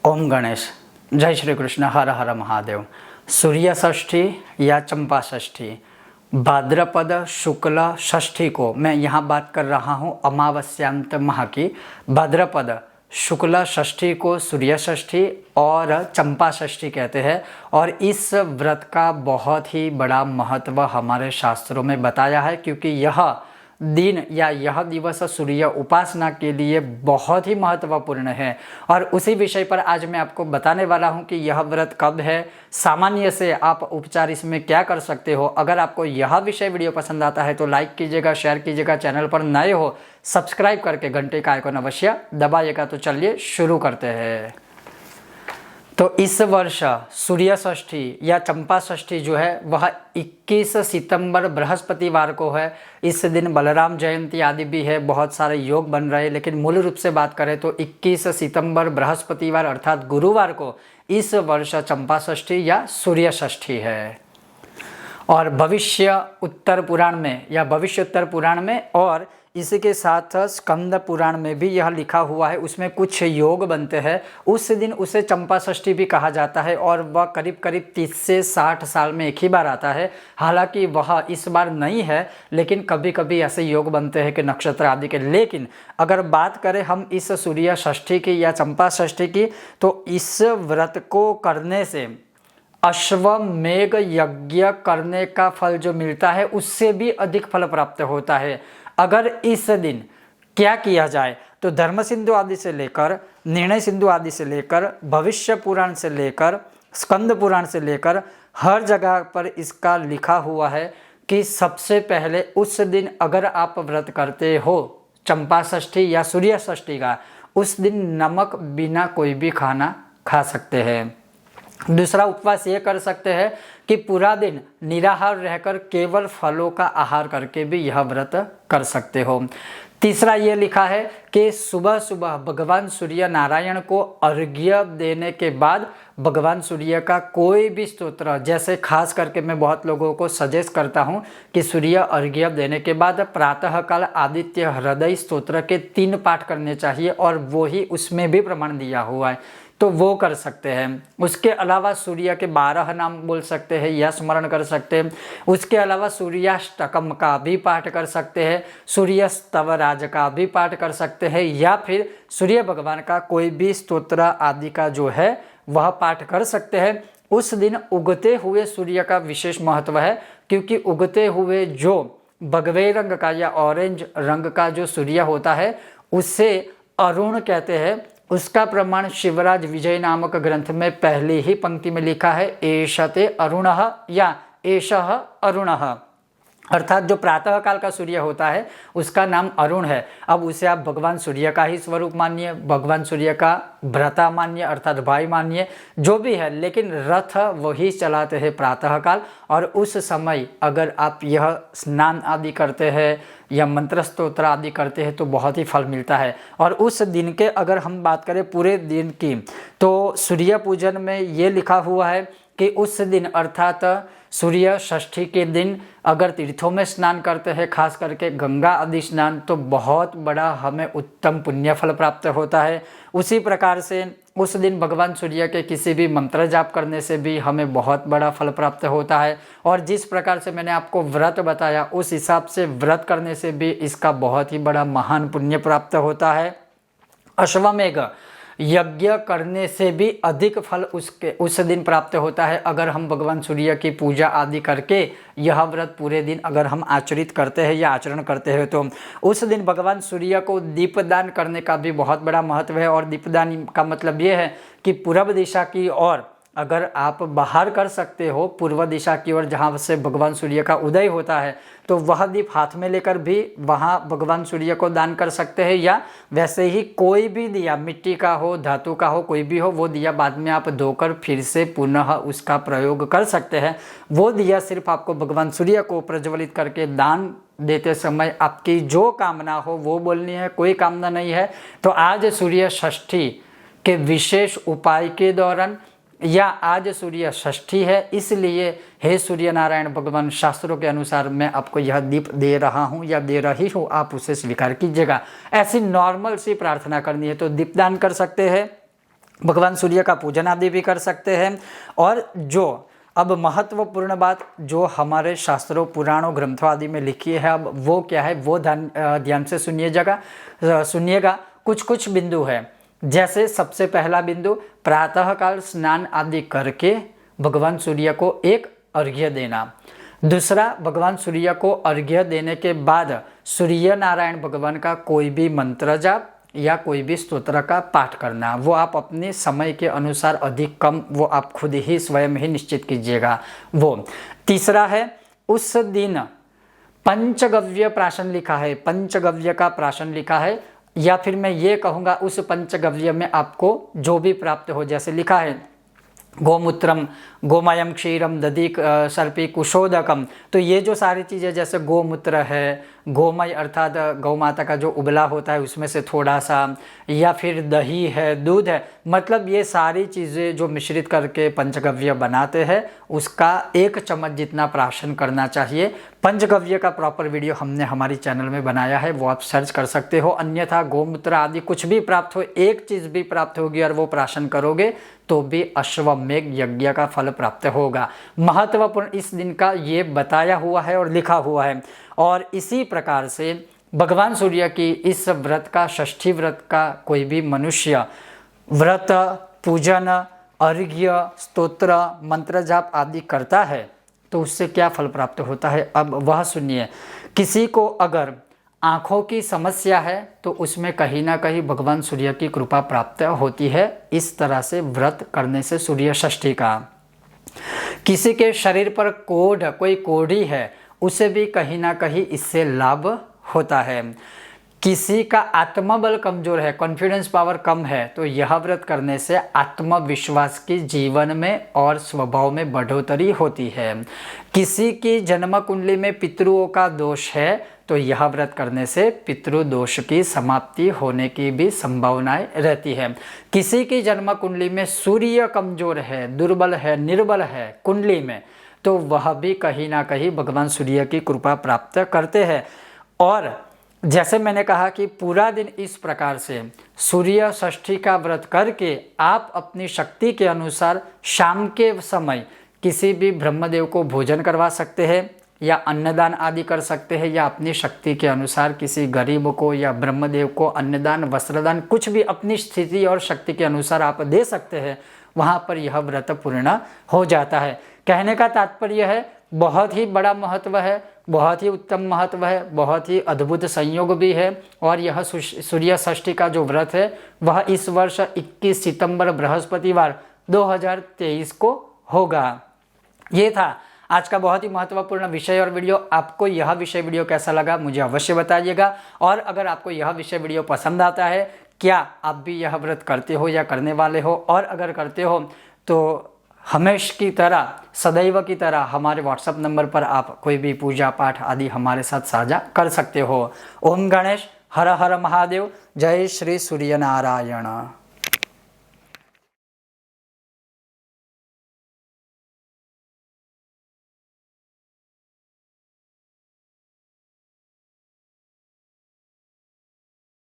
ओम गणेश। जय श्री कृष्ण। हर हर महादेव। सूर्य षष्ठी या चंपा षष्ठी भाद्रपद शुक्ल षष्ठी को मैं यहाँ बात कर रहा हूँ अमावस्यांत माह की। भाद्रपद शुक्ल षष्ठी को सूर्य षष्ठी और चंपा षष्ठी कहते हैं और इस व्रत का बहुत ही बड़ा महत्व हमारे शास्त्रों में बताया है, क्योंकि यह दिन या यह दिवस सूर्य उपासना के लिए बहुत ही महत्वपूर्ण है। और उसी विषय पर आज मैं आपको बताने वाला हूं कि यह व्रत कब है, सामान्य से आप उपचार इसमें क्या कर सकते हो। अगर आपको यह विषय वीडियो पसंद आता है तो लाइक कीजिएगा, शेयर कीजिएगा, चैनल पर नए हो सब्सक्राइब करके घंटे का आइकन अवश्य दबाइएगा। तो चलिए शुरू करते हैं। तो इस वर्ष सूर्य षष्ठी या चंपा षष्ठी जो है वह 21 सितंबर बृहस्पतिवार को है। इस दिन बलराम जयंती आदि भी है, बहुत सारे योग बन रहे हैं, लेकिन मूल रूप से बात करें तो 21 सितंबर बृहस्पतिवार अर्थात गुरुवार को इस वर्ष चंपा षष्ठी या सूर्य षष्ठी है। और भविष्य उत्तर पुराण में या भविष्योत्तर पुराण में और इसी के साथ स्कंद पुराण में भी यह लिखा हुआ है, उसमें कुछ योग बनते हैं। उस दिन उसे चंपा षष्ठी भी कहा जाता है और वह करीब करीब 30 से 60 साल में एक ही बार आता है। हालांकि वह इस बार नहीं है, लेकिन कभी कभी ऐसे योग बनते हैं कि नक्षत्र आदि के। लेकिन अगर बात करें हम इस सूर्य षष्ठी की या चंपा षष्ठी की, तो इस व्रत को करने से अश्वमेघ यज्ञ करने का फल जो मिलता है उससे भी अधिक फल प्राप्त होता है। अगर इस दिन क्या किया जाए तो धर्म सिंधु आदि से लेकर निर्णय सिंधु आदि से लेकर भविष्य पुराण से लेकर स्कंद पुराण से लेकर हर जगह पर इसका लिखा हुआ है कि सबसे पहले उस दिन अगर आप व्रत करते हो चंपा षष्ठी या सूर्य षष्ठी का, उस दिन नमक बिना कोई भी खाना खा सकते हैं। दूसरा उपवास ये कर सकते हैं कि पूरा दिन निराहार रहकर केवल फलों का आहार करके भी यह व्रत कर सकते हो। तीसरा ये लिखा है कि सुबह सुबह भगवान सूर्य नारायण को अर्घ्य देने के बाद भगवान सूर्य का कोई भी स्तोत्र, जैसे खास करके मैं बहुत लोगों को सजेस्ट करता हूँ कि सूर्य अर्घ्य देने के बाद प्रातःकाल आदित्य हृदय स्तोत्र के 3 पाठ करने चाहिए और वो ही उसमें भी प्रमाण दिया हुआ है, तो वो कर सकते हैं। उसके अलावा सूर्य के 12 नाम बोल सकते हैं या स्मरण कर सकते हैं। उसके अलावा सूर्याष्टकम का भी पाठ कर सकते हैं, सूर्य स्तवराज का भी पाठ कर सकते हैं, या फिर सूर्य भगवान का कोई भी स्तोत्र आदि का जो है वह पाठ कर सकते हैं। उस दिन उगते हुए सूर्य का विशेष महत्व है, क्योंकि उगते हुए जो भगवे रंग का या ऑरेंज रंग का जो सूर्य होता है उसे अरुण कहते हैं। उसका प्रमाण शिवराज विजय नामक ग्रंथ में पहली ही पंक्ति में लिखा है, एषते अरुणः या एषः अरुणः, अर्थात जो प्रातः काल का सूर्य होता है उसका नाम अरुण है। अब उसे आप भगवान सूर्य का ही स्वरूप मानिए, भगवान सूर्य का भ्राता मानिए अर्थात भाई मानिए, जो भी है, लेकिन रथ वही चलाते हैं प्रातः काल। और उस समय अगर आप यह स्नान आदि करते हैं या मंत्र स्तोत्र आदि करते हैं तो बहुत ही फल मिलता है। और उस दिन के अगर हम बात करें पूरे दिन की, तो सूर्य पूजन में ये लिखा हुआ है कि उस दिन अर्थात सूर्य षष्ठी के दिन अगर तीर्थों में स्नान करते हैं, खास करके गंगा आदि स्नान, तो बहुत बड़ा हमें उत्तम पुण्य फल प्राप्त होता है। उसी प्रकार से उस दिन भगवान सूर्य के किसी भी मंत्र जाप करने से भी हमें बहुत बड़ा फल प्राप्त होता है। और जिस प्रकार से मैंने आपको व्रत बताया उस हिसाब से व्रत करने से भी इसका बहुत ही बड़ा महान पुण्य प्राप्त होता है। अश्वमेघ यज्ञ करने से भी अधिक फल उस दिन प्राप्त होता है अगर हम भगवान सूर्य की पूजा आदि करके यह व्रत पूरे दिन अगर हम आचरित करते हैं या आचरण करते हैं। तो उस दिन भगवान सूर्य को दीपदान करने का भी बहुत बड़ा महत्व है। और दीपदान का मतलब ये है कि पूर्व दिशा की ओर अगर आप बाहर कर सकते हो, पूर्व दिशा की ओर जहाँ से भगवान सूर्य का उदय होता है, तो वह दीप हाथ में लेकर भी वहाँ भगवान सूर्य को दान कर सकते हैं। या वैसे ही कोई भी दिया, मिट्टी का हो, धातु का हो, कोई भी हो, वो दिया बाद में आप धोकर फिर से पुनः उसका प्रयोग कर सकते हैं। वो दिया सिर्फ आपको भगवान सूर्य को प्रज्वलित करके दान देते समय आपकी जो कामना हो वो बोलनी है, कोई कामना नहीं है। तो आज सूर्य षष्ठी के विशेष उपाय के दौरान या आज सूर्य षष्ठी है, इसलिए हे सूर्य नारायण भगवान शास्त्रों के अनुसार मैं आपको यह दीप दे रहा हूँ या दे रही हूँ, आप उसे स्वीकार कीजिएगा। ऐसी नॉर्मल सी प्रार्थना करनी है तो दीपदान कर सकते हैं। भगवान सूर्य का पूजन आदि भी कर सकते हैं। और जो अब महत्वपूर्ण बात जो हमारे शास्त्रों पुराणों ग्रंथों आदि में लिखी है, अब वो क्या है वो ध्यान से सुनिएगा। कुछ बिंदु है। जैसे सबसे पहला बिंदु, प्रातःकाल स्नान आदि करके भगवान सूर्य को एक अर्घ्य देना। दूसरा, भगवान सूर्य को अर्घ्य देने के बाद सूर्य नारायण भगवान का कोई भी मंत्र जाप या कोई भी स्तोत्र का पाठ करना। वो आप अपने समय के अनुसार अधिक कम वो आप खुद ही स्वयं ही निश्चित कीजिएगा वो। तीसरा है, उस दिन पंचगव्य प्राशन लिखा है, पंचगव्य का प्राशन लिखा है, या फिर मैं ये कहूँगा उस पंचगव्य में आपको जो भी प्राप्त हो, जैसे लिखा है गोमूत्रम गोमयम क्षीरम दधि सर्पी कुशोदकम, तो ये जो सारी चीज़ें जैसे गोमूत्र है, गोमय अर्थात गौ माता का जो उबला होता है उसमें से थोड़ा सा, या फिर दही है, दूध है, मतलब ये सारी चीज़ें जो मिश्रित करके पंचगव्य बनाते हैं उसका 1 चम्मच जितना प्राशन करना चाहिए। पंचगव्य का प्रॉपर वीडियो हमने हमारी चैनल में बनाया है, वो आप सर्च कर सकते हो। अन्यथा गोमूत्र आदि कुछ भी प्राप्त हो, एक चीज़ भी प्राप्त होगी और वो प्राशन करोगे तो भी अश्वमेघ यज्ञ का फल प्राप्त होगा। महत्वपूर्ण इस दिन का ये बताया हुआ है और लिखा हुआ है। और इसी प्रकार से भगवान सूर्य की इस व्रत का, षष्ठी व्रत का कोई भी मनुष्य व्रत, पूजन, अर्घ्य, स्तोत्र, मंत्र जाप आदि करता है तो उससे क्या फल प्राप्त होता है, अब वह सुनिए। किसी को अगर आँखों की समस्या है तो उसमें कहीं ना कहीं भगवान सूर्य की कृपा प्राप्त होती है, इस तरह से व्रत करने से सूर्य षष्ठी का। किसी के शरीर पर कोई कोढ़ी है, उसे भी कहीं ना कहीं इससे लाभ होता है। किसी का आत्मबल कमजोर है, कॉन्फिडेंस पावर कम है, तो यह व्रत करने से आत्मविश्वास की जीवन में और स्वभाव में बढ़ोतरी होती है। किसी की जन्म कुंडली में पितृओं का दोष है तो यह व्रत करने से पितृदोष की समाप्ति होने की भी संभावनाएं रहती है। किसी की जन्म कुंडली में सूर्य कमजोर है, दुर्बल है, निर्बल है कुंडली में, तो वह भी कहीं ना कहीं भगवान सूर्य की कृपा प्राप्त करते हैं। और जैसे मैंने कहा कि पूरा दिन इस प्रकार से सूर्य षष्ठी का व्रत करके आप अपनी शक्ति के अनुसार शाम के समय किसी भी ब्रह्मदेव को भोजन करवा सकते हैं या अन्नदान आदि कर सकते हैं, या अपनी शक्ति के अनुसार किसी गरीब को या ब्रह्मदेव को अन्नदान, वस्त्रदान, कुछ भी अपनी स्थिति और शक्ति के अनुसार आप दे सकते हैं। वहाँ पर यह व्रत पूर्ण हो जाता है। कहने का तात्पर्य है बहुत ही बड़ा महत्व है, बहुत ही उत्तम महत्व है, बहुत ही अद्भुत संयोग भी है। और यह सूर्य षष्ठी का जो व्रत है वह इस वर्ष 21 सितंबर बृहस्पतिवार 2023 को होगा। ये था आज का बहुत ही महत्वपूर्ण विषय और वीडियो। आपको यह विषय वीडियो कैसा लगा मुझे अवश्य बताइएगा। और अगर आपको यह विषय वीडियो पसंद आता है, क्या आप भी यह व्रत करते हो या करने वाले हो, और अगर करते हो तो हमेशा की तरह, सदैव की तरह हमारे व्हाट्सएप नंबर पर आप कोई भी पूजा पाठ आदि हमारे साथ साझा कर सकते हो। ओम गणेश, हर हर महादेव, जय श्री सूर्य नारायण।